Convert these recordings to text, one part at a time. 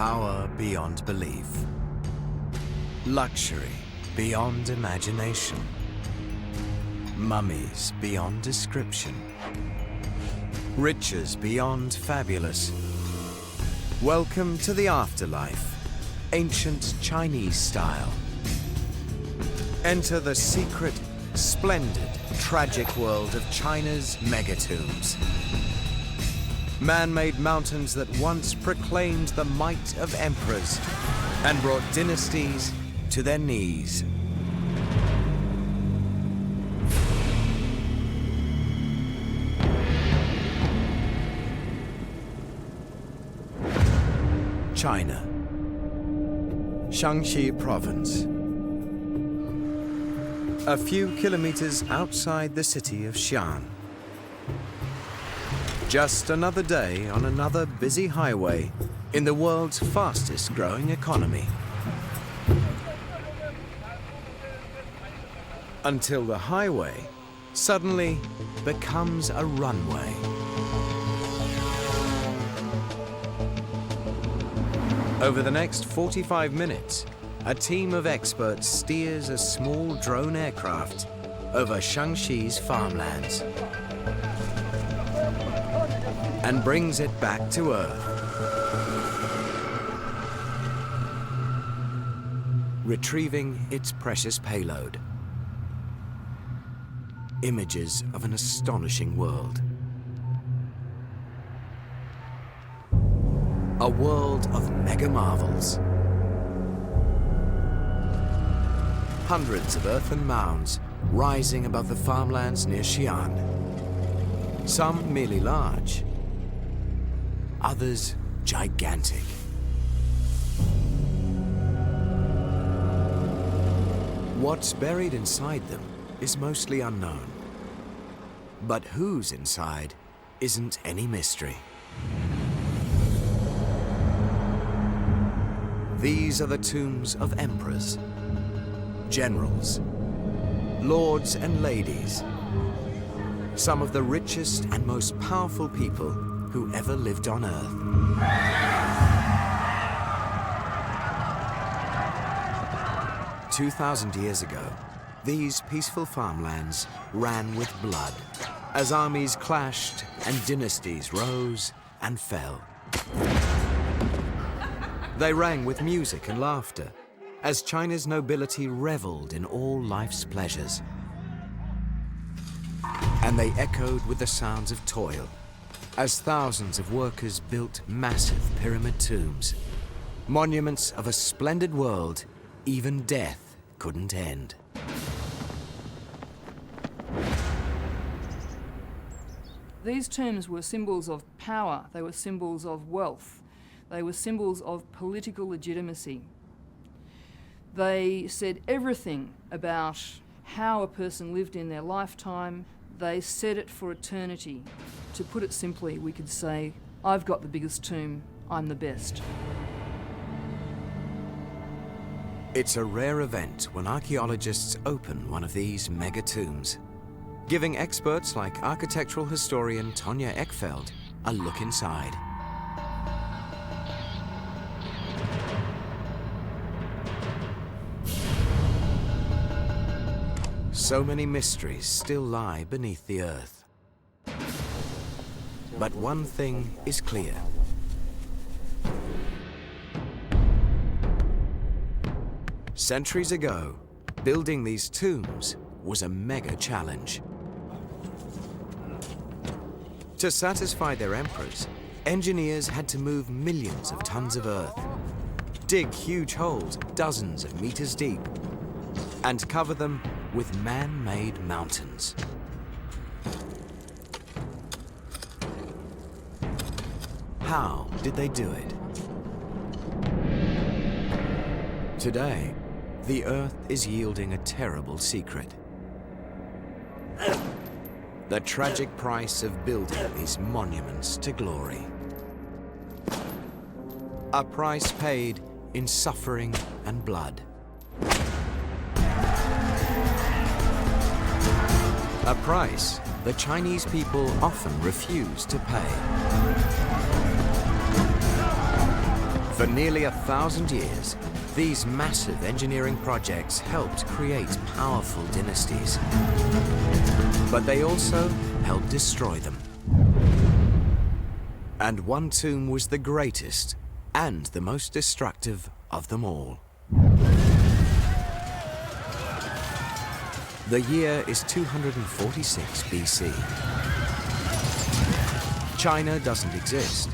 Power beyond belief. Luxury beyond imagination. Mummies beyond description. Riches beyond fabulous. Welcome to the afterlife, ancient Chinese style. Enter the secret, splendid, tragic world of China's megatombs. Man-made mountains that once proclaimed the might of emperors and brought dynasties to their knees. China, Shaanxi province. A few kilometers outside the city of Xi'an. Just another day on another busy highway in the world's fastest growing economy. Until the highway suddenly becomes a runway. Over the next 45 minutes, a team of experts steers a small drone aircraft over Shaanxi's farmlands and brings it back to Earth. Retrieving its precious payload. Images of an astonishing world. A world of mega marvels. Hundreds of earthen mounds rising above the farmlands near Xi'an. Some merely large, others gigantic. What's buried inside them is mostly unknown. But who's inside isn't any mystery. These are the tombs of emperors, generals, lords and ladies, some of the richest and most powerful people who ever lived on Earth. "2,000 years ago, these peaceful farmlands ran with blood as armies clashed and dynasties rose and fell. They rang with music and laughter as China's nobility reveled in all life's pleasures. And they echoed with the sounds of toil as thousands of workers built massive pyramid tombs, monuments of a splendid world even death couldn't end. These tombs were symbols of power, they were symbols of wealth, they were symbols of political legitimacy. They said everything about how a person lived in their lifetime. They said it for eternity. To put it simply, we could say, I've got the biggest tomb, I'm the best. It's a rare event when archaeologists open one of these mega tombs, giving experts like architectural historian Tonya Eckfeld a look inside. So many mysteries still lie beneath the earth. But one thing is clear. Centuries ago, building these tombs was a mega challenge. To satisfy their emperors, engineers had to move millions of tons of earth, dig huge holes dozens of meters deep, and cover them with man-made mountains. How did they do it? Today, the Earth is yielding a terrible secret. The tragic price of building these monuments to glory. A price paid in suffering and blood. A price the Chinese people often refuse to pay. For nearly 1,000 years, these massive engineering projects helped create powerful dynasties. But they also helped destroy them. And one tomb was the greatest and the most destructive of them all. The year is 246 BC. China doesn't exist.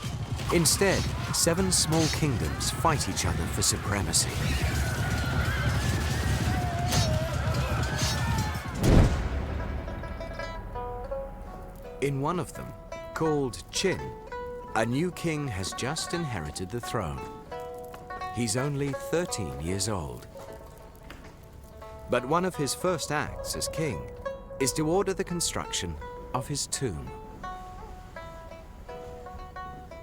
Instead, 7 small kingdoms fight each other for supremacy. In one of them, called Qin, a new king has just inherited the throne. He's only 13 years old. But one of his first acts as king is to order the construction of his tomb.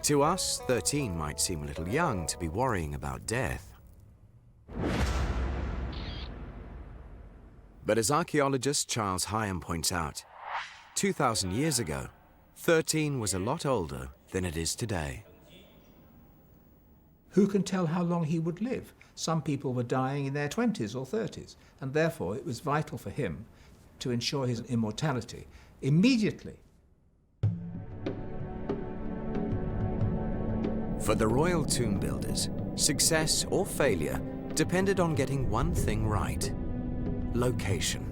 To us, 13 might seem a little young to be worrying about death. But as archaeologist Charles Hyam points out, 2,000 years ago, 13 was a lot older than it is today. Who can tell how long he would live? Some people were dying in their 20s or 30s, and therefore it was vital for him to ensure his immortality immediately. For the royal tomb builders, success or failure depended on getting one thing right: location.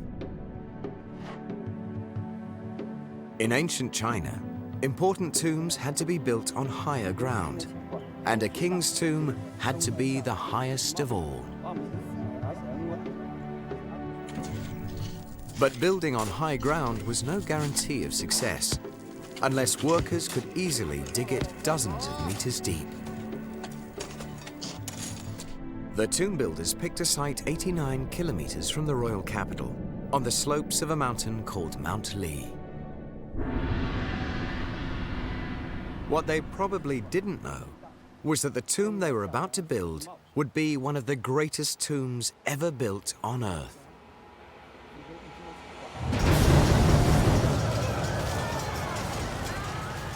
In ancient China, important tombs had to be built on higher ground, and a king's tomb had to be the highest of all. But building on high ground was no guarantee of success, unless workers could easily dig it dozens of meters deep. The tomb builders picked a site 89 kilometers from the royal capital, on the slopes of a mountain called Mount Li. What they probably didn't know was that the tomb they were about to build would be one of the greatest tombs ever built on Earth.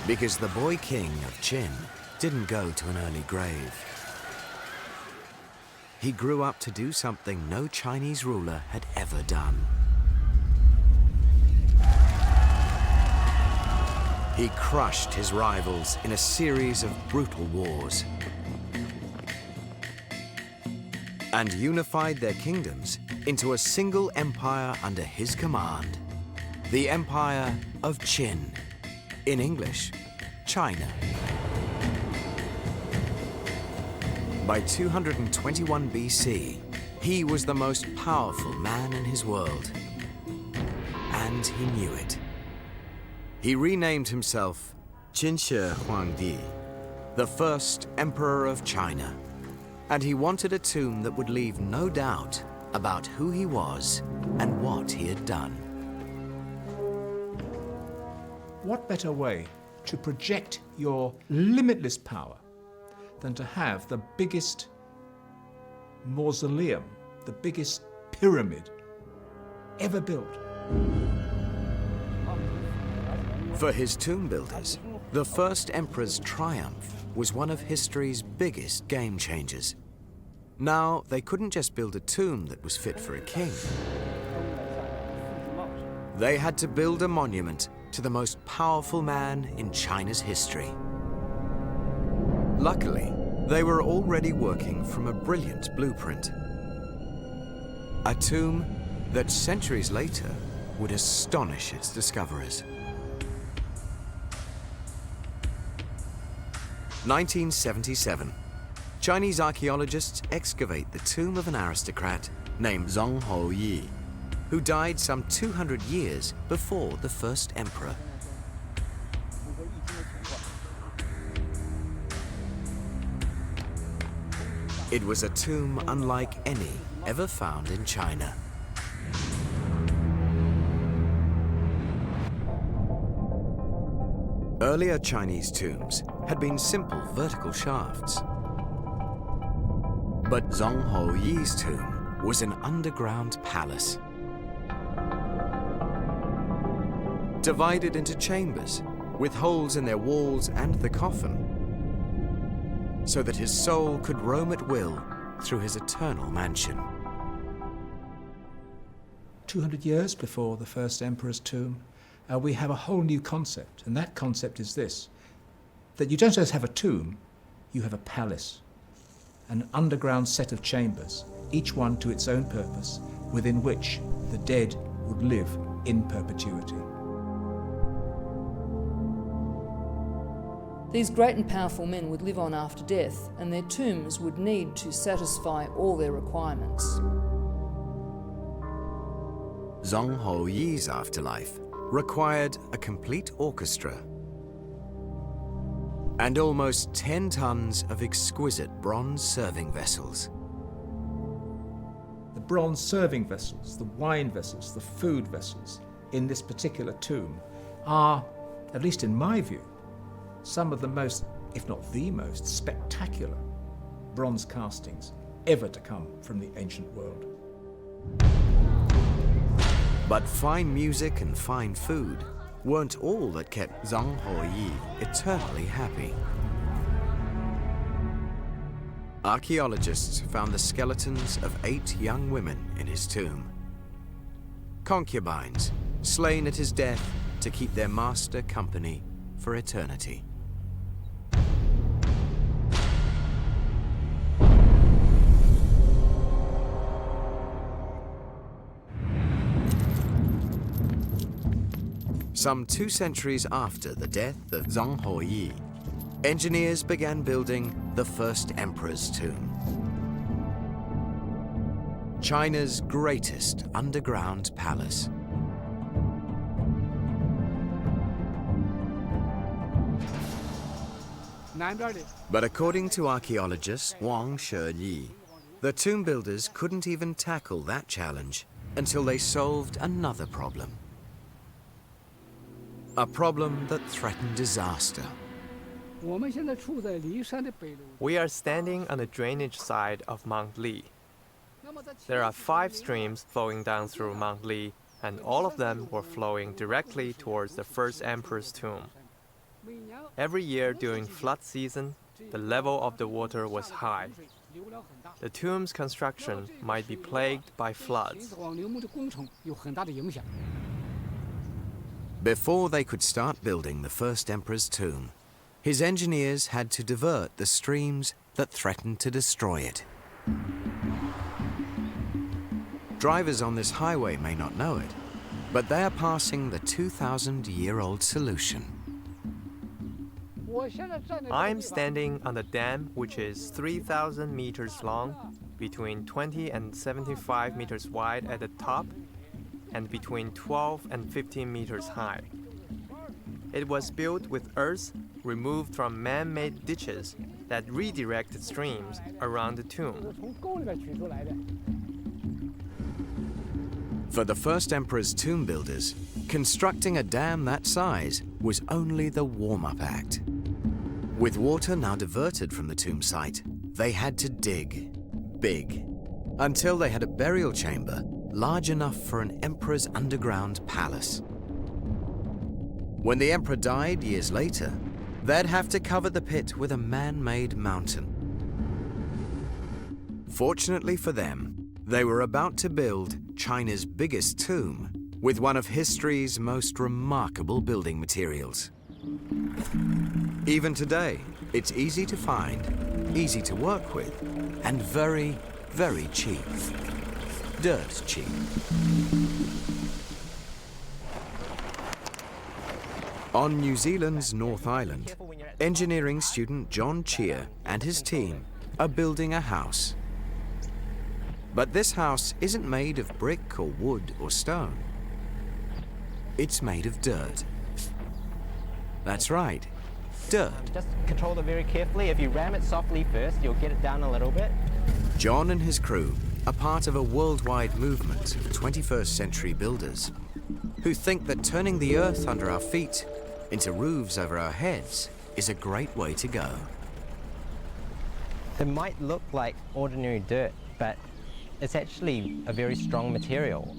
Because the boy king of Qin didn't go to an early grave. He grew up to do something no Chinese ruler had ever done. He crushed his rivals in a series of brutal wars and unified their kingdoms into a single empire under his command, the Empire of Qin. In English, China. By 221 BC, he was the most powerful man in his world, and he knew it. He renamed himself Qin Shi Huangdi, the first emperor of China, and he wanted a tomb that would leave no doubt about who he was and what he had done. What better way to project your limitless power than to have the biggest mausoleum, the biggest pyramid ever built? For his tomb builders, the first emperor's triumph was one of history's biggest game changers. Now, they couldn't just build a tomb that was fit for a king. They had to build a monument to the most powerful man in China's history. Luckily, they were already working from a brilliant blueprint. A tomb that centuries later would astonish its discoverers. 1977. Chinese archaeologists excavate the tomb of an aristocrat named Zhong Houyi, who died some 200 years before the first emperor. It was a tomb unlike any ever found in China. Earlier Chinese tombs had been simple vertical shafts. But Zhong Houyi's tomb was an underground palace, divided into chambers with holes in their walls and the coffin. so that his soul could roam at will through his eternal mansion. 200 years before the first emperor's tomb, we have a whole new concept, and that concept is this, that you don't just have a tomb, you have a palace, an underground set of chambers, each one to its own purpose, within which the dead would live in perpetuity. These great and powerful men would live on after death, and their tombs would need to satisfy all their requirements. Zhang Houyi's afterlife required a complete orchestra and almost 10 tons of exquisite bronze serving vessels. The bronze serving vessels, the wine vessels, the food vessels in this particular tomb are, at least in my view, some of the most, if not the most, spectacular bronze castings ever to come from the ancient world. But fine music and fine food weren't all that kept Zhang Houyi eternally happy. Archaeologists found the skeletons of 8 young women in his tomb. Concubines, slain at his death to keep their master company for eternity. Some 2 centuries after the death of Zhang Houyi, engineers began building the first emperor's tomb. China's greatest underground palace. But according to archaeologist Wang Sheyi, the tomb builders couldn't even tackle that challenge until they solved another problem. A problem that threatened disaster. We are standing on the drainage side of Mount Li. There are 5 streams flowing down through Mount Li, and all of them were flowing directly towards the first emperor's tomb. Every year during flood season, the level of the water was high. The tomb's construction might be plagued by floods. Before they could start building the first emperor's tomb, his engineers had to divert the streams that threatened to destroy it. Drivers on this highway may not know it, but they are passing the 2,000-year-old solution. I'm standing on the dam, which is 3,000 meters long, between 20 and 75 meters wide at the top, and between 12 and 15 meters high. It was built with earth removed from man-made ditches that redirected streams around the tomb. For the first emperor's tomb builders, constructing a dam that size was only the warm-up act. With water now diverted from the tomb site, they had to dig big until they had a burial chamber large enough for an emperor's underground palace. When the emperor died years later, they'd have to cover the pit with a man-made mountain. Fortunately for them, they were about to build China's biggest tomb with one of history's most remarkable building materials. Even today, it's easy to find, easy to work with, and very, very cheap. Dirt cheap. On New Zealand's North Island, engineering student John Cheer and his team are building a house. But this house isn't made of brick or wood or stone. It's made of dirt. That's right, dirt. Just control it very carefully. If you ram it softly first, you'll get it down a little bit. John and his crew are part of a worldwide movement of 21st century builders who think that turning the earth under our feet into roofs over our heads is a great way to go. It might look like ordinary dirt, but it's actually a very strong material.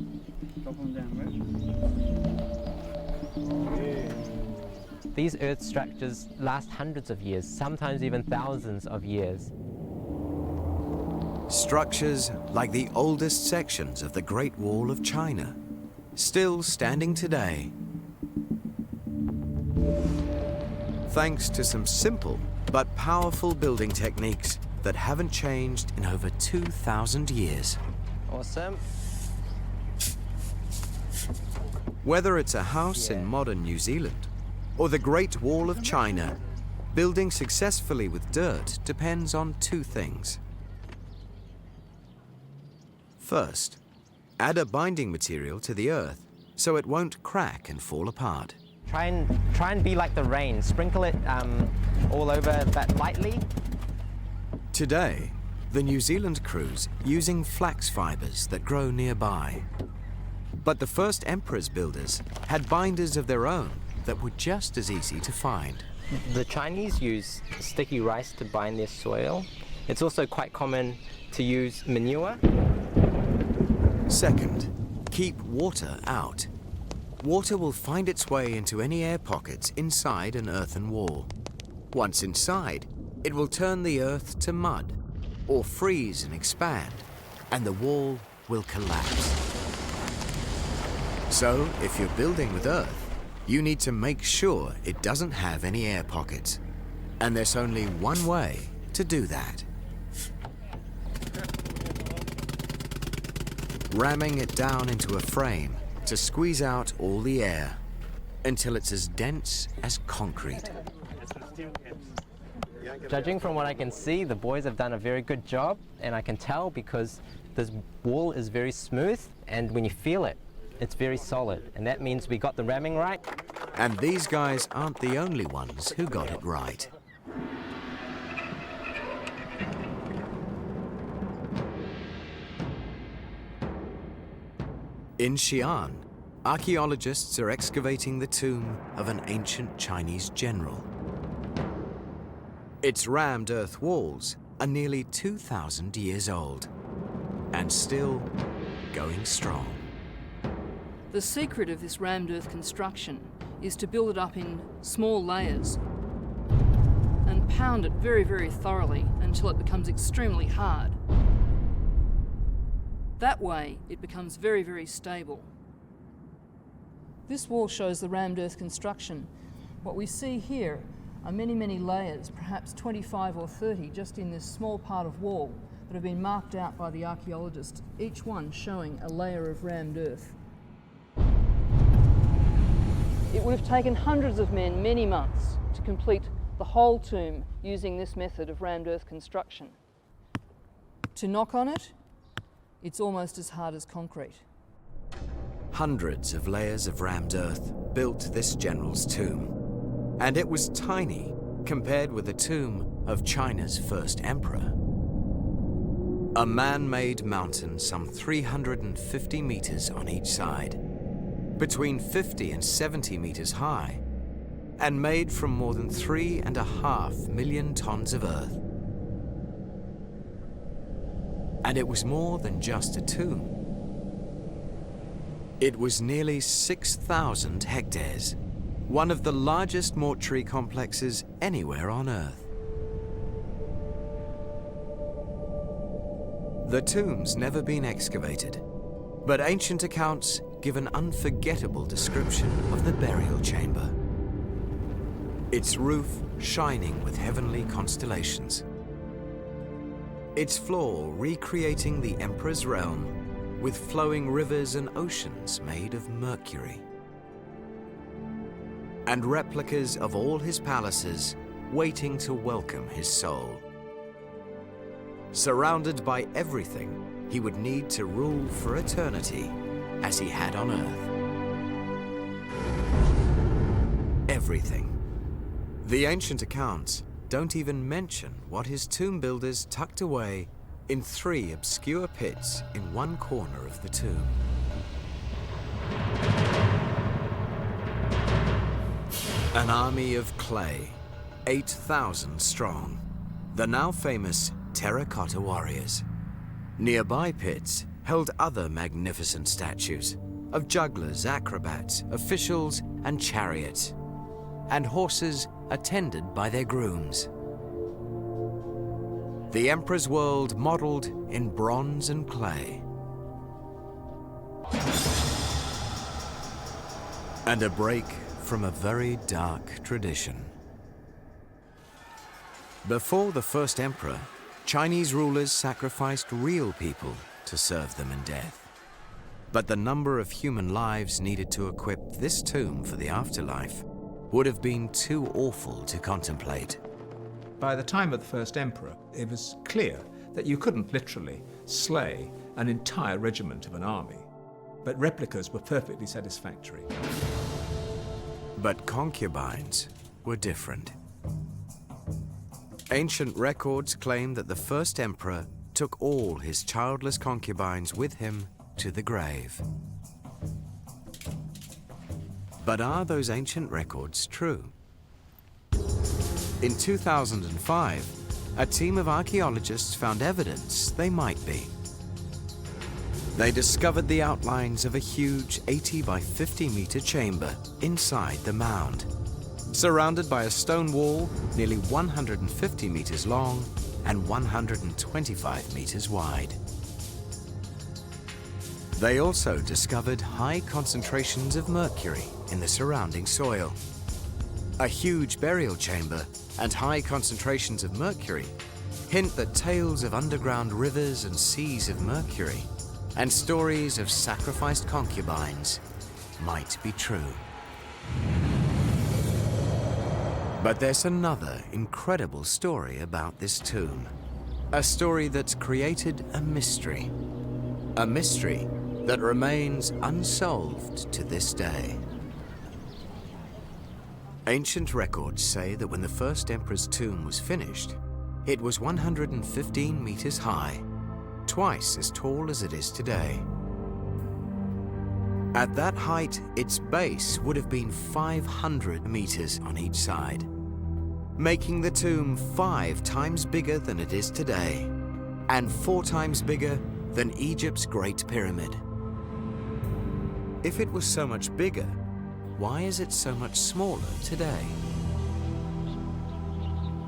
These earth structures last hundreds of years, sometimes even thousands of years. Structures like the oldest sections of the Great Wall of China, still standing today, thanks to some simple but powerful building techniques that haven't changed in over 2,000 years. Awesome. Whether it's a house in modern New Zealand or the Great Wall of China, building successfully with dirt depends on two things. First, add a binding material to the earth so it won't crack and fall apart. Try and be like the rain. Sprinkle it all over, but lightly. Today, the New Zealand crew's using flax fibers that grow nearby. But the first emperor's builders had binders of their own that were just as easy to find. The Chinese use sticky rice to bind their soil. It's also quite common to use manure. Second, keep water out. Water will find its way into any air pockets inside an earthen wall. Once inside, it will turn the earth to mud or freeze and expand, and the wall will collapse. So, if you're building with earth, you need to make sure it doesn't have any air pockets. And there's only one way to do that. Ramming it down into a frame to squeeze out all the air until it's as dense as concrete. Judging from what I can see, the boys have done a very good job, and I can tell because this wall is very smooth, and when you feel it, it's very solid, and that means we got the ramming right. And these guys aren't the only ones who got it right. In Xi'an, archaeologists are excavating the tomb of an ancient Chinese general. Its rammed earth walls are nearly 2,000 years old and still going strong. The secret of this rammed earth construction is to build it up in small layers and pound it very, very thoroughly until it becomes extremely hard. That way, it becomes very, very stable. This wall shows the rammed earth construction. What we see here are many, many layers, perhaps 25 or 30, just in this small part of wall that have been marked out by the archaeologist, each one showing a layer of rammed earth. It would have taken hundreds of men many months to complete the whole tomb using this method of rammed earth construction. To knock on it, it's almost as hard as concrete. Hundreds of layers of rammed earth built this general's tomb, and it was tiny compared with the tomb of China's first emperor. A man-made mountain some 350 meters on each side, between 50 and 70 meters high, and made from more than 3.5 million tons of earth. And it was more than just a tomb. It was nearly 6,000 hectares, one of the largest mortuary complexes anywhere on Earth. The tomb's never been excavated, but ancient accounts give an unforgettable description of the burial chamber. Its roof shining with heavenly constellations. Its floor recreating the emperor's realm with flowing rivers and oceans made of mercury. And replicas of all his palaces waiting to welcome his soul. Surrounded by everything he would need to rule for eternity as he had on Earth. Everything. The ancient accounts don't even mention what his tomb builders tucked away in 3 obscure pits in one corner of the tomb. An army of clay, 8,000 strong, the now famous terracotta warriors. Nearby pits held other magnificent statues of jugglers, acrobats, officials, and chariots. and horses attended by their grooms. The emperor's world modeled in bronze and clay. And a break from a very dark tradition. Before the first emperor, Chinese rulers sacrificed real people to serve them in death. But the number of human lives needed to equip this tomb for the afterlife would have been too awful to contemplate. By the time of the first emperor, it was clear that you couldn't literally slay an entire regiment of an army, but replicas were perfectly satisfactory. But concubines were different. Ancient records claim that the first emperor took all his childless concubines with him to the grave. But are those ancient records true? In 2005, a team of archaeologists found evidence they might be. They discovered the outlines of a huge 80 by 50 meter chamber inside the mound, surrounded by a stone wall nearly 150 meters long and 125 meters wide. They also discovered high concentrations of mercury in the surrounding soil. A huge burial chamber and high concentrations of mercury hint that tales of underground rivers and seas of mercury and stories of sacrificed concubines might be true. But there's another incredible story about this tomb. A story that's created a mystery. A mystery that remains unsolved to this day. Ancient records say that when the first emperor's tomb was finished, it was 115 meters high, twice as tall as it is today. At that height, its base would have been 500 meters on each side, making the tomb 5 times bigger than it is today, and 4 times bigger than Egypt's Great Pyramid. If it was so much bigger, why is it so much smaller today?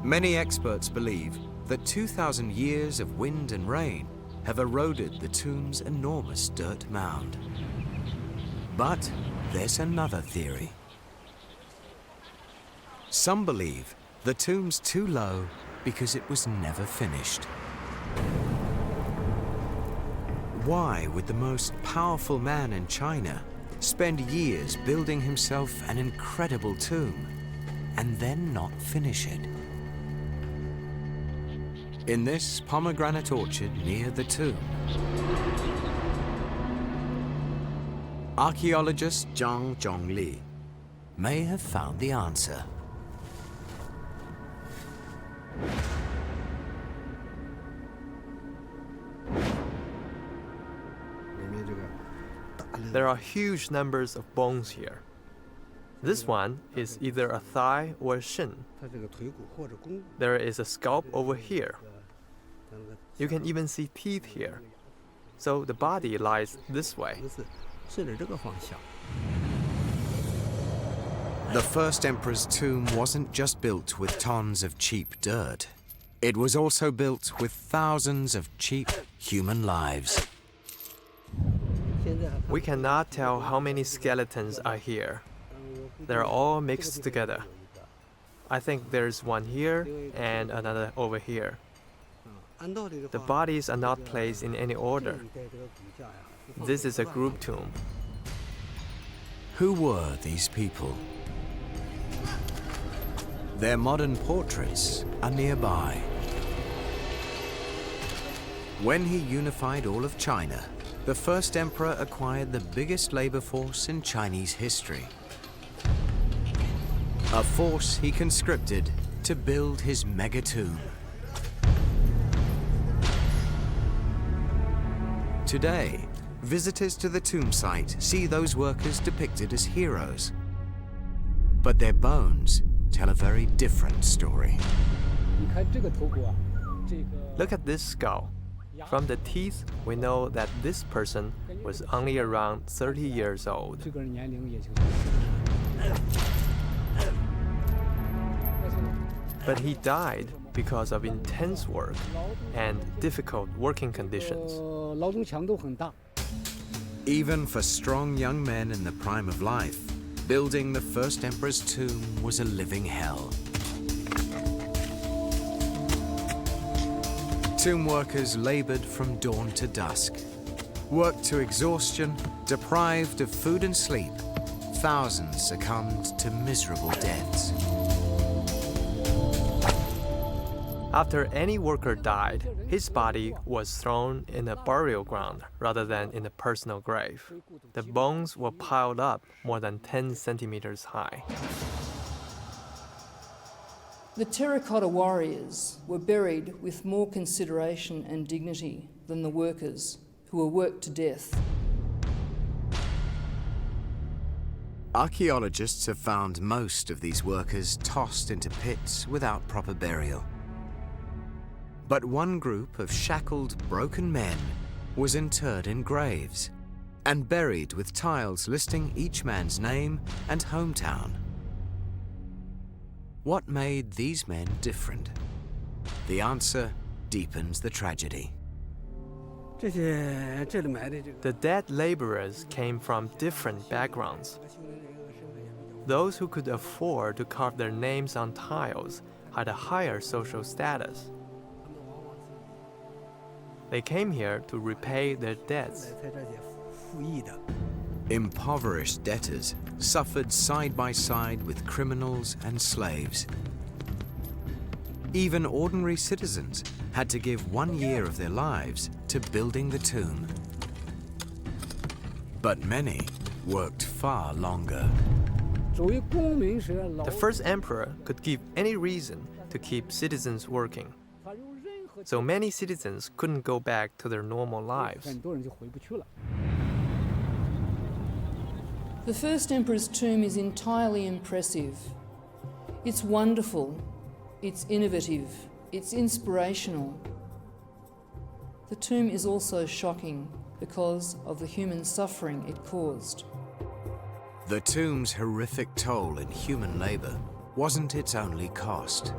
Many experts believe that 2,000 years of wind and rain have eroded the tomb's enormous dirt mound. But there's another theory. Some believe the tomb's too low because it was never finished. Why would the most powerful man in China spend years building himself an incredible tomb and then not finish it? In this pomegranate orchard near the tomb, archaeologist Zhang Zhongli may have found the answer. There are huge numbers of bones here. This one is either a thigh or a shin. There is a scalp over here. You can even see teeth here. So the body lies this way. The first emperor's tomb wasn't just built with tons of cheap dirt. It was also built with thousands of cheap human lives. We cannot tell how many skeletons are here. They're all mixed together. I think there's one here and another over here. The bodies are not placed in any order. This is a group tomb. Who were these people? Their modern portraits are nearby. When he unified all of China, the first emperor acquired the biggest labor force in Chinese history. A force he conscripted to build his mega tomb. Today, visitors to the tomb site see those workers depicted as heroes. But their bones tell a very different story. Look at this skull. From the teeth, we know that this person was only around 30 years old. But he died because of intense work and difficult working conditions. Even for strong young men in the prime of life, building the first emperor's tomb was a living hell. Tomb workers labored from dawn to dusk. Worked to exhaustion, deprived of food and sleep, thousands succumbed to miserable deaths. After any worker died, his body was thrown in a burial ground rather than in a personal grave. The bones were piled up more than 10 centimeters high. The terracotta warriors were buried with more consideration and dignity than the workers who were worked to death. Archaeologists have found most of these workers tossed into pits without proper burial. But one group of shackled, broken men was interred in graves and buried with tiles listing each man's name and hometown. What made these men different? The answer deepens the tragedy. The dead laborers came from different backgrounds. Those who could afford to carve their names on tiles had a higher social status. They came here to repay their debts. Impoverished debtors suffered side by side with criminals and slaves. Even ordinary citizens had to give 1 year of their lives to building the tomb. But many worked far longer. The first emperor could give any reason to keep citizens working. So many citizens couldn't go back to their normal lives. The first emperor's tomb is entirely impressive. It's wonderful, it's innovative, it's inspirational. The tomb is also shocking because of the human suffering it caused. The tomb's horrific toll in human labor wasn't its only cost.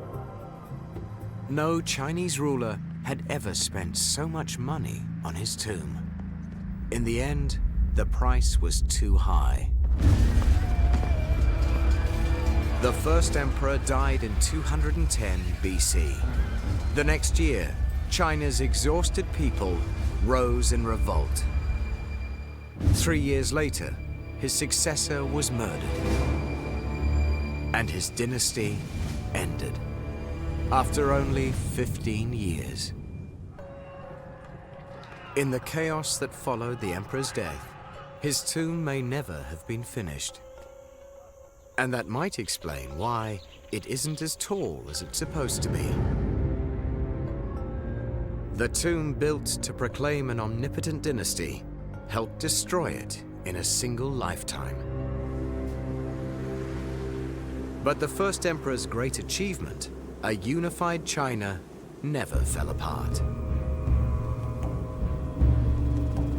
No Chinese ruler had ever spent so much money on his tomb. In the end, the price was too high. The first emperor died in 210 BC. The next year, China's exhausted people rose in revolt. 3 years later, his successor was murdered, and his dynasty ended after only 15 years. In the chaos that followed the emperor's death, his tomb may never have been finished. And that might explain why it isn't as tall as it's supposed to be. The tomb built to proclaim an omnipotent dynasty helped destroy it in a single lifetime. But the first emperor's great achievement, a unified China, never fell apart.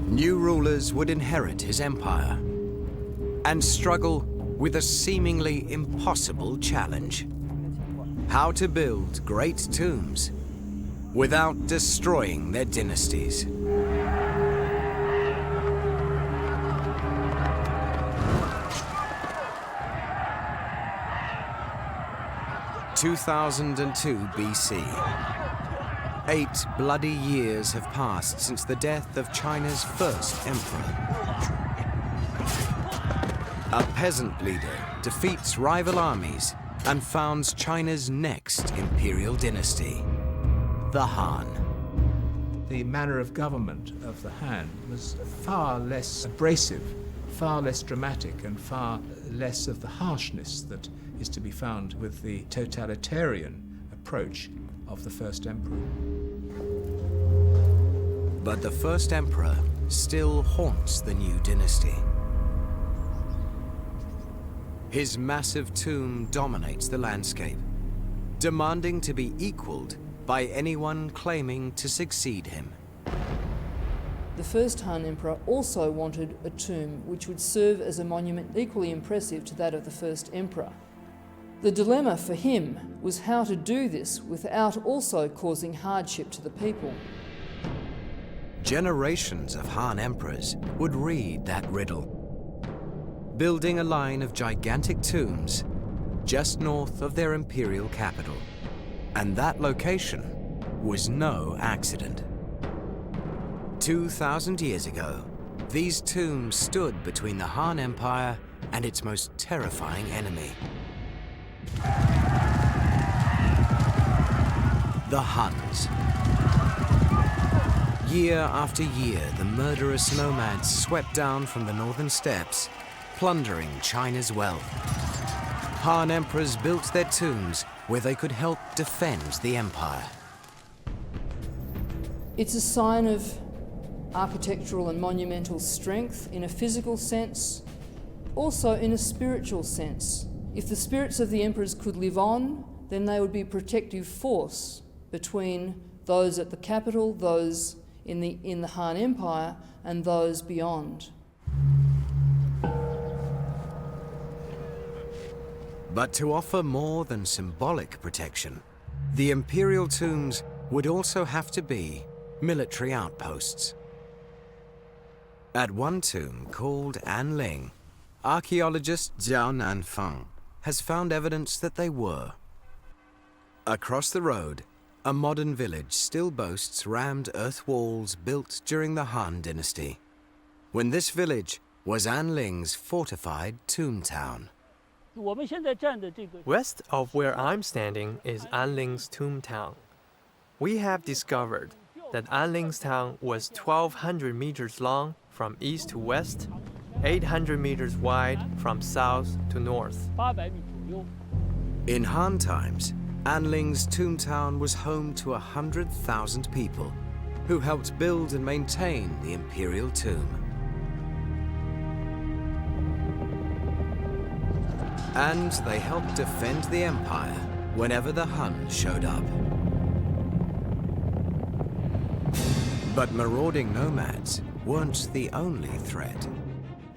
New rulers would inherit his empire and struggle with a seemingly impossible challenge: how to build great tombs without destroying their dynasties. (2002 BC). 8 bloody years have passed since the death of China's first emperor. A peasant leader defeats rival armies and founds China's next imperial dynasty, the Han. The manner of government of the Han was far less abrasive, far less dramatic, and far less of the harshness that is to be found with the totalitarian approach of the first emperor. But the first emperor still haunts the new dynasty. His massive tomb dominates the landscape, demanding to be equaled by anyone claiming to succeed him. The first Han Emperor also wanted a tomb which would serve as a monument equally impressive to that of the first emperor. The dilemma for him was how to do this without also causing hardship to the people. Generations of Han emperors would read that riddle, building a line of gigantic tombs just north of their imperial capital. And that location was no accident. 2,000 years ago, these tombs stood between the Han Empire and its most terrifying enemy, the Huns. Year after year, the murderous nomads swept down from the northern steppes, plundering China's wealth. Han emperors built their tombs where they could help defend the empire. It's a sign of architectural and monumental strength in a physical sense, also in a spiritual sense. If the spirits of the emperors could live on, then they would be a protective force between those at the capital, those in the Han Empire, and those beyond. But to offer more than symbolic protection, the imperial tombs would also have to be military outposts. At one tomb called Anling, archaeologist Zhao Nanfang has found evidence that they were. Across the road, a modern village still boasts rammed earth walls built during the Han Dynasty, when this village was Anling's fortified tomb town. West of where I'm standing is Anling's tomb town. We have discovered that Anling's town was 1,200 meters long from east to west, 800 meters wide from south to north. In Han times, Anling's tombtown was home to 100,000 people who helped build and maintain the imperial tomb. And they helped defend the empire whenever the Hun showed up. But marauding nomads weren't the only threat.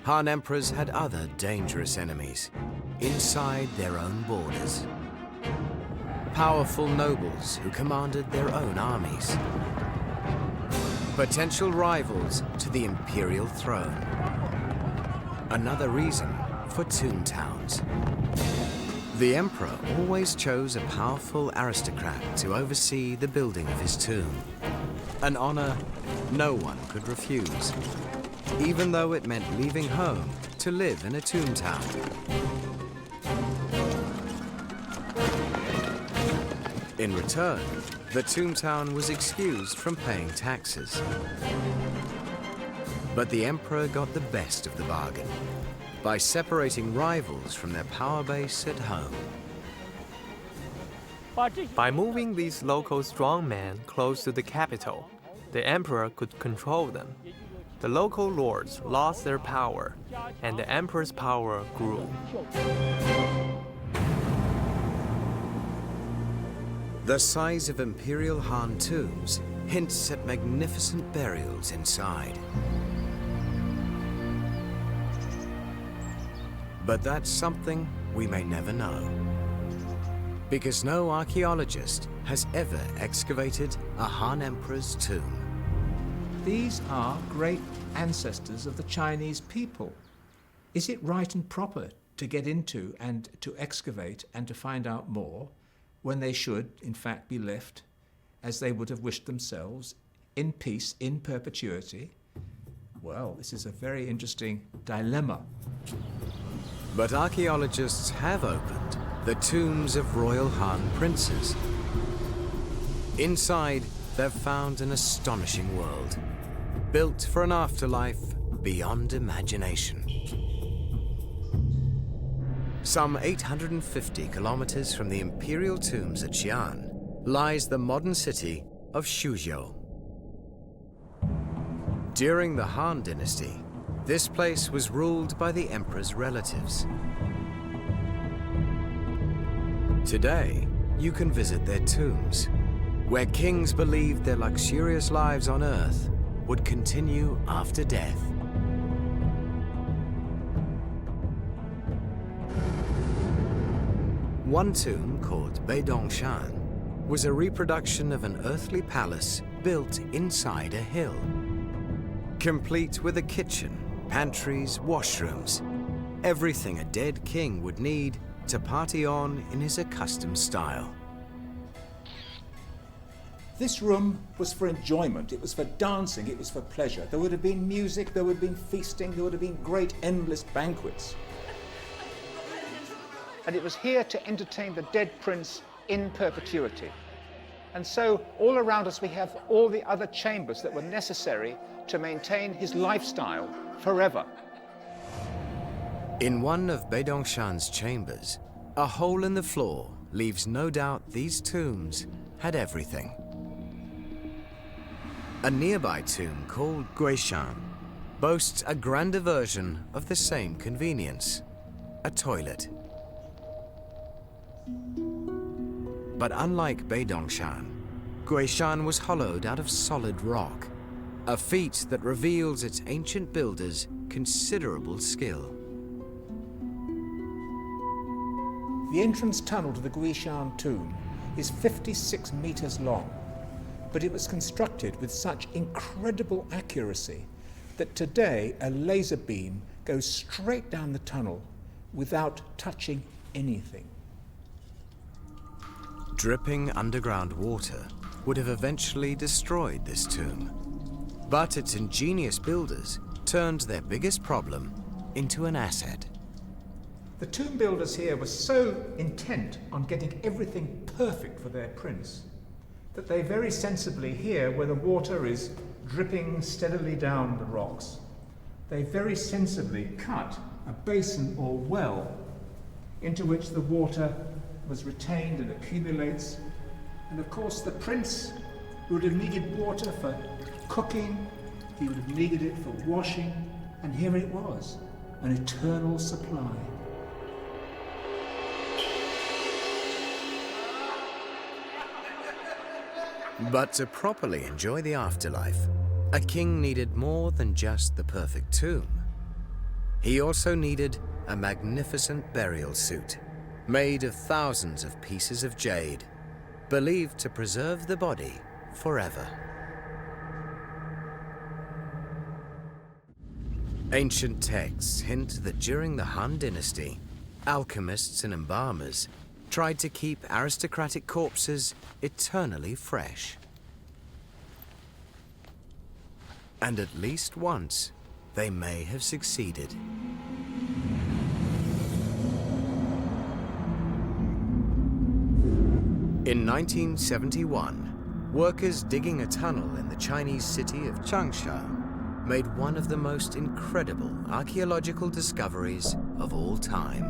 Han emperors had other dangerous enemies inside their own borders. Powerful nobles who commanded their own armies. Potential rivals to the imperial throne. Another reason for tomb towns. The emperor always chose a powerful aristocrat to oversee the building of his tomb. An honor no one could refuse, even though it meant leaving home to live in a tomb town. In return, the tombtown was excused from paying taxes. But the emperor got the best of the bargain by separating rivals from their power base at home. By moving these local strongmen close to the capital, the emperor could control them. The local lords lost their power, and the emperor's power grew. The size of imperial Han tombs hints at magnificent burials inside. But that's something we may never know, because no archaeologist has ever excavated a Han emperor's tomb. These are great ancestors of the Chinese people. Is it right and proper to get into and to excavate and to find out more when they should, in fact, be left as they would have wished themselves, in peace, in perpetuity? Well, this is a very interesting dilemma. But archaeologists have opened the tombs of royal Han princes. Inside, they've found an astonishing world, built for an afterlife beyond imagination. Some 850 kilometers from the imperial tombs at Xi'an lies the modern city of Suzhou. During the Han Dynasty, this place was ruled by the emperor's relatives. Today, you can visit their tombs, where kings believed their luxurious lives on Earth would continue after death. One tomb, called Beidongshan, was a reproduction of an earthly palace built inside a hill, complete with a kitchen, pantries, washrooms, everything a dead king would need to party on in his accustomed style. This room was for enjoyment, it was for dancing, it was for pleasure. There would have been music, there would have been feasting, there would have been great endless banquets. And it was here to entertain the dead prince in perpetuity. And so all around us we have all the other chambers that were necessary to maintain his lifestyle forever. In one of Beidongshan's chambers, a hole in the floor leaves no doubt these tombs had everything. A nearby tomb called Guishan boasts a grander version of the same convenience, a toilet. But unlike Beidongshan, Guishan was hollowed out of solid rock, a feat that reveals its ancient builders' considerable skill. The entrance tunnel to the Guishan tomb is 56 meters long, but it was constructed with such incredible accuracy that today a laser beam goes straight down the tunnel without touching anything. Dripping underground water would have eventually destroyed this tomb, but its ingenious builders turned their biggest problem into an asset. The tomb builders here were so intent on getting everything perfect for their prince that they very sensibly here, where the water is dripping steadily down the rocks, they very sensibly cut a basin or well into which the water was retained and accumulates. And of course the prince would have needed water for cooking, he would have needed it for washing, and here it was, an eternal supply. But to properly enjoy the afterlife, a king needed more than just the perfect tomb. He also needed a magnificent burial suit, made of thousands of pieces of jade, believed to preserve the body forever. Ancient texts hint that during the Han Dynasty, alchemists and embalmers tried to keep aristocratic corpses eternally fresh. And at least once, they may have succeeded. In 1971, workers digging a tunnel in the Chinese city of Changsha made one of the most incredible archaeological discoveries of all time.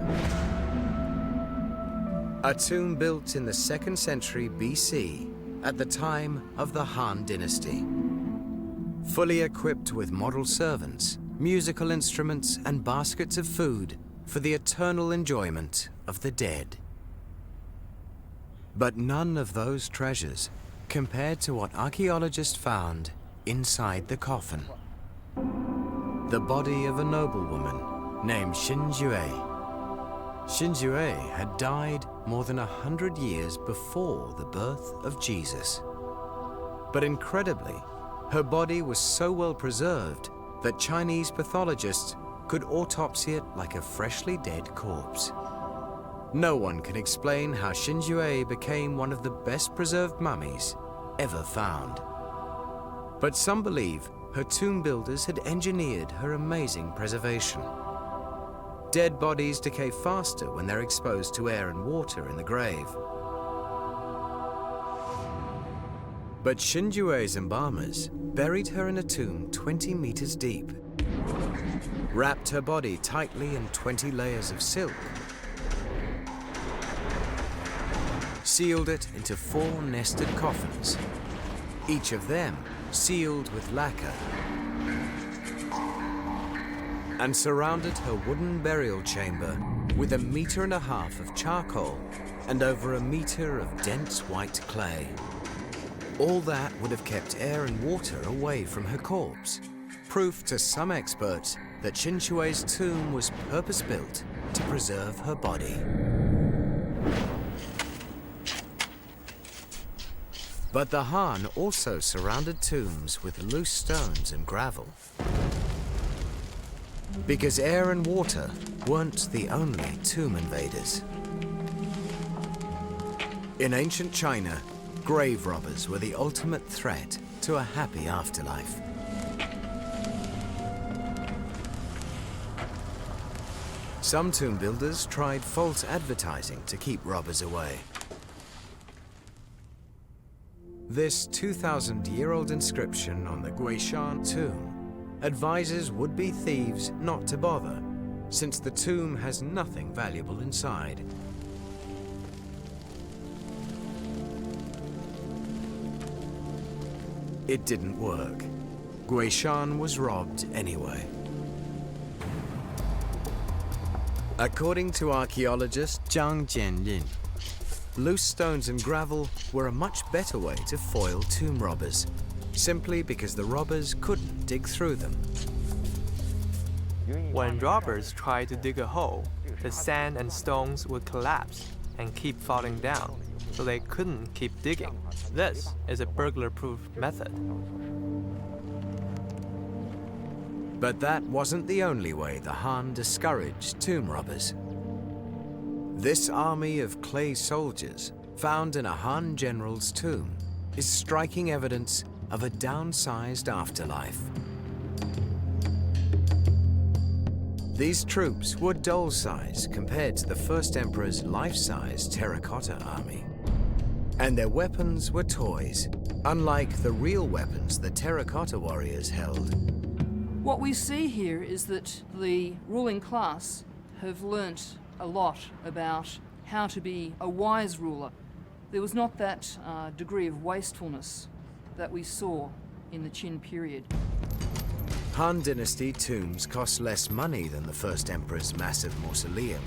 A tomb built in the 2nd century BC at the time of the Han Dynasty. Fully equipped with model servants, musical instruments, and baskets of food for the eternal enjoyment of the dead. But none of those treasures compared to what archaeologists found inside the coffin. The body of a noblewoman named Xin Jue. Xin Jue had died more than 100 years before the birth of Jesus. But incredibly, her body was so well preserved that Chinese pathologists could autopsy it like a freshly dead corpse. No one can explain how Xin Jue became one of the best preserved mummies ever found. But some believe her tomb builders had engineered her amazing preservation. Dead bodies decay faster when they're exposed to air and water in the grave. But Xin Jue's embalmers buried her in a tomb 20 meters deep, wrapped her body tightly in 20 layers of silk, sealed it into 4 nested coffins, each of them sealed with lacquer, and surrounded her wooden burial chamber with 1.5 meters of charcoal and over 1 meter of dense white clay. All that would have kept air and water away from her corpse, proof to some experts that Xin Jue's tomb was purpose-built to preserve her body. But the Han also surrounded tombs with loose stones and gravel. Because air and water weren't the only tomb invaders. In ancient China, grave robbers were the ultimate threat to a happy afterlife. Some tomb builders tried false advertising to keep robbers away. This 2,000-year-old inscription on the Guishan tomb advises would-be thieves not to bother, since the tomb has nothing valuable inside. It didn't work. Guishan was robbed anyway. According to archaeologist Zhang Jianyin, loose stones and gravel were a much better way to foil tomb robbers, simply because the robbers couldn't dig through them. When robbers tried to dig a hole, the sand and stones would collapse and keep falling down, so they couldn't keep digging. This is a burglar-proof method. But that wasn't the only way the Han discouraged tomb robbers. This army of clay soldiers, found in a Han general's tomb, is striking evidence of a downsized afterlife. These troops were doll-sized compared to the first emperor's life-size terracotta army. And their weapons were toys, unlike the real weapons the terracotta warriors held. What we see here is that the ruling class have learnt a lot about how to be a wise ruler. There was not that degree of wastefulness that we saw in the Qin period. Han Dynasty tombs cost less money than the first emperor's massive mausoleum.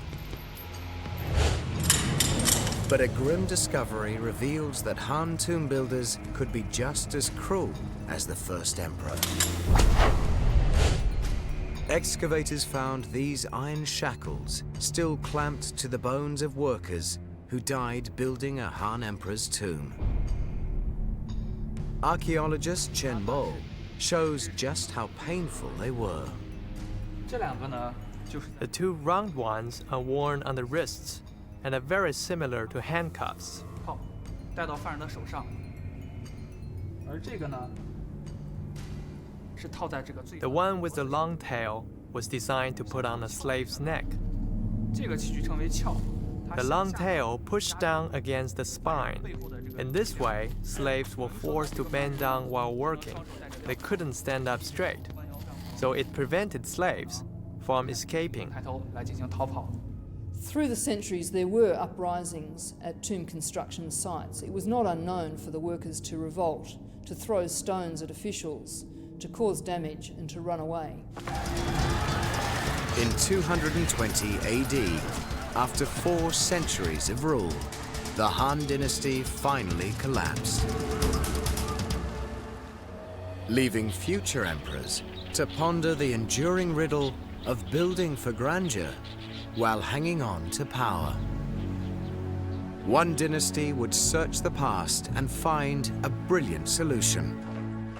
But a grim discovery reveals that Han tomb builders could be just as cruel as the first emperor. Excavators found these iron shackles still clamped to the bones of workers who died building a Han emperor's tomb. Archaeologist Chen Bo shows just how painful they were. The two round ones are worn on the wrists and are very similar to handcuffs. The one with the long tail was designed to put on a slave's neck. The long tail pushed down against the spine. In this way, slaves were forced to bend down while working. They couldn't stand up straight, so it prevented slaves from escaping. Through the centuries, there were uprisings at tomb construction sites. It was not unknown for the workers to revolt, to throw stones at officials, to cause damage and to run away. In 220 AD, after 4 centuries of rule, the Han Dynasty finally collapsed, leaving future emperors to ponder the enduring riddle of building for grandeur while hanging on to power. One dynasty would search the past and find a brilliant solution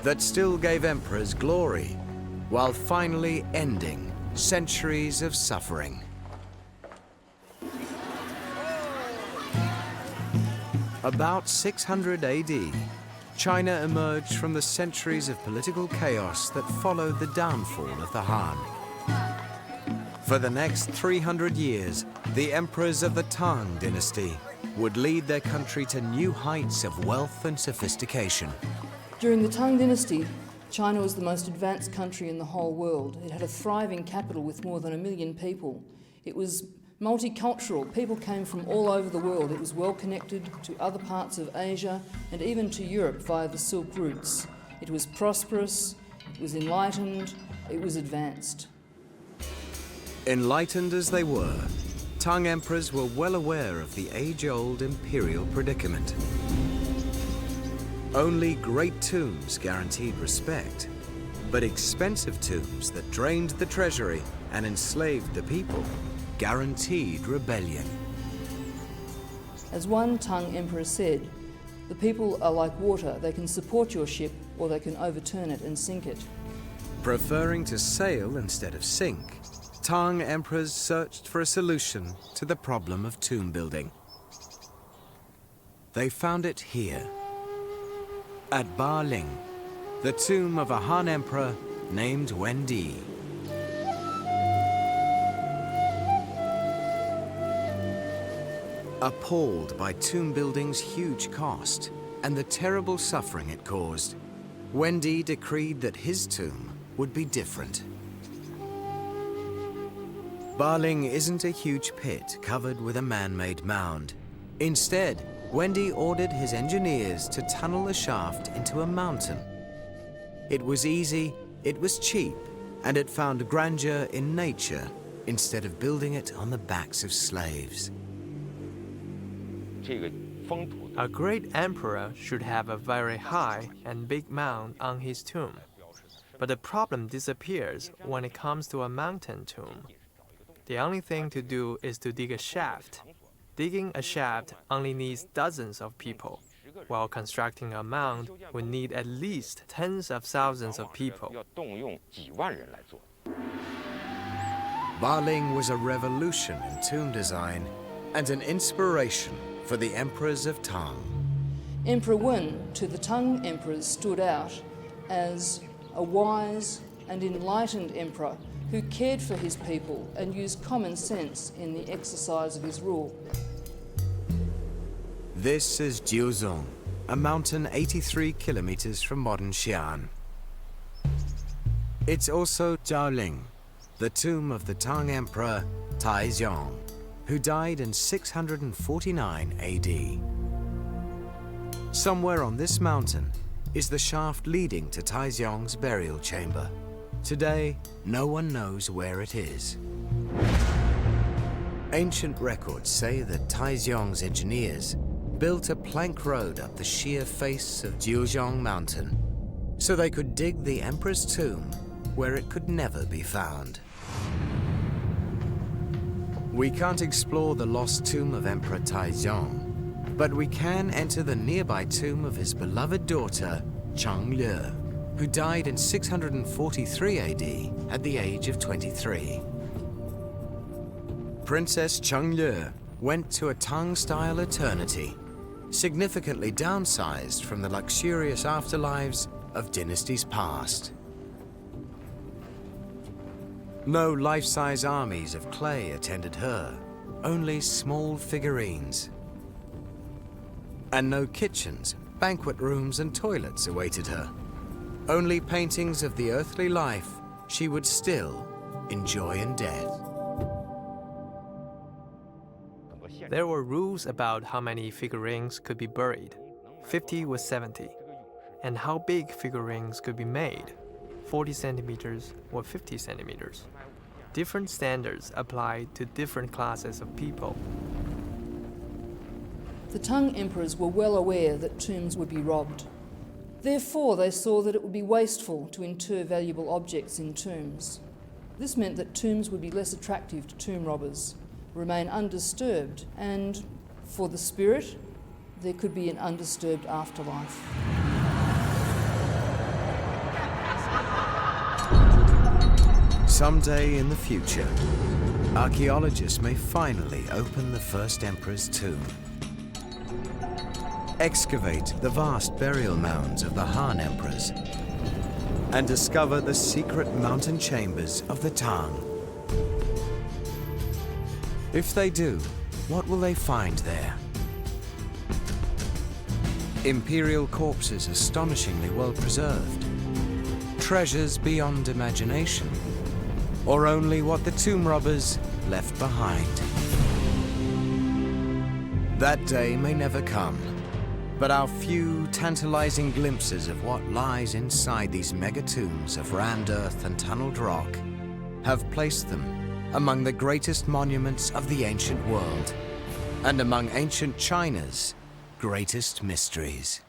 that still gave emperors glory, while finally ending centuries of suffering. About 600 AD, China emerged from the centuries of political chaos that followed the downfall of the Han. For the next 300 years, the emperors of the Tang Dynasty would lead their country to new heights of wealth and sophistication. During the Tang Dynasty, China was the most advanced country in the whole world. It had a thriving capital with more than 1 million people. It was multicultural. People came from all over the world. It was well connected to other parts of Asia and even to Europe via the Silk routes. It was prosperous, it was enlightened, it was advanced. Enlightened as they were, Tang emperors were well aware of the age-old imperial predicament. Only great tombs guaranteed respect, but expensive tombs that drained the treasury and enslaved the people guaranteed rebellion. As one Tang emperor said, The people are like water. They can support your ship or they can overturn it and sink it. Preferring to sail instead of sink, Tang emperors searched for a solution to the problem of tomb building. They found it here, at Baling, the tomb of a Han emperor named Wendi. Appalled by tomb building's huge cost and the terrible suffering it caused, Wendi decreed that his tomb would be different. Baling isn't a huge pit covered with a man-made mound. Instead, Wendi ordered his engineers to tunnel a shaft into a mountain. It was easy, it was cheap, and it found grandeur in nature instead of building it on the backs of slaves. A great emperor should have a very high and big mound on his tomb. But the problem disappears when it comes to a mountain tomb. The only thing to do is to dig a shaft. Digging a shaft only needs dozens of people, while constructing a mound would need at least tens of thousands of people. Baling was a revolution in tomb design and an inspiration for the emperors of Tang. Emperor Wen to the Tang emperors stood out as a wise and enlightened emperor who cared for his people and used common sense in the exercise of his rule. This is Jiuzhong, a mountain 83 kilometers from modern Xi'an. It's also Jiaoling, the tomb of the Tang emperor Taizong, who died in 649 AD. Somewhere on this mountain is the shaft leading to Taizong's burial chamber. Today, no one knows where it is. Ancient records say that Taizong's engineers built a plank road up the sheer face of Jiuzhong Mountain so they could dig the emperor's tomb where it could never be found. We can't explore the lost tomb of Emperor Taizong, but we can enter the nearby tomb of his beloved daughter, Changle, who died in 643 AD at the age of 23. Princess Changle went to a Tang-style eternity, significantly downsized from the luxurious afterlives of dynasties past. No life-size armies of clay attended her, only small figurines. And no kitchens, banquet rooms, and toilets awaited her. Only paintings of the earthly life she would still enjoy in death. There were rules about how many figurines could be buried. 50 was 70. And how big figurines could be made. 40 centimeters or 50 centimeters. Different standards applied to different classes of people. The Tang emperors were well aware that tombs would be robbed. Therefore, they saw that it would be wasteful to inter valuable objects in tombs. This meant that tombs would be less attractive to tomb robbers, remain undisturbed, and for the spirit, there could be an undisturbed afterlife. Someday in the future, archaeologists may finally open the first emperor's tomb, excavate the vast burial mounds of the Han emperors, and discover the secret mountain chambers of the Tang. If they do, what will they find there? Imperial corpses astonishingly well preserved, treasures beyond imagination, or only what the tomb robbers left behind. That day may never come, but our few tantalizing glimpses of what lies inside these mega-tombs of rammed earth and tunneled rock have placed them among the greatest monuments of the ancient world and among ancient China's greatest mysteries.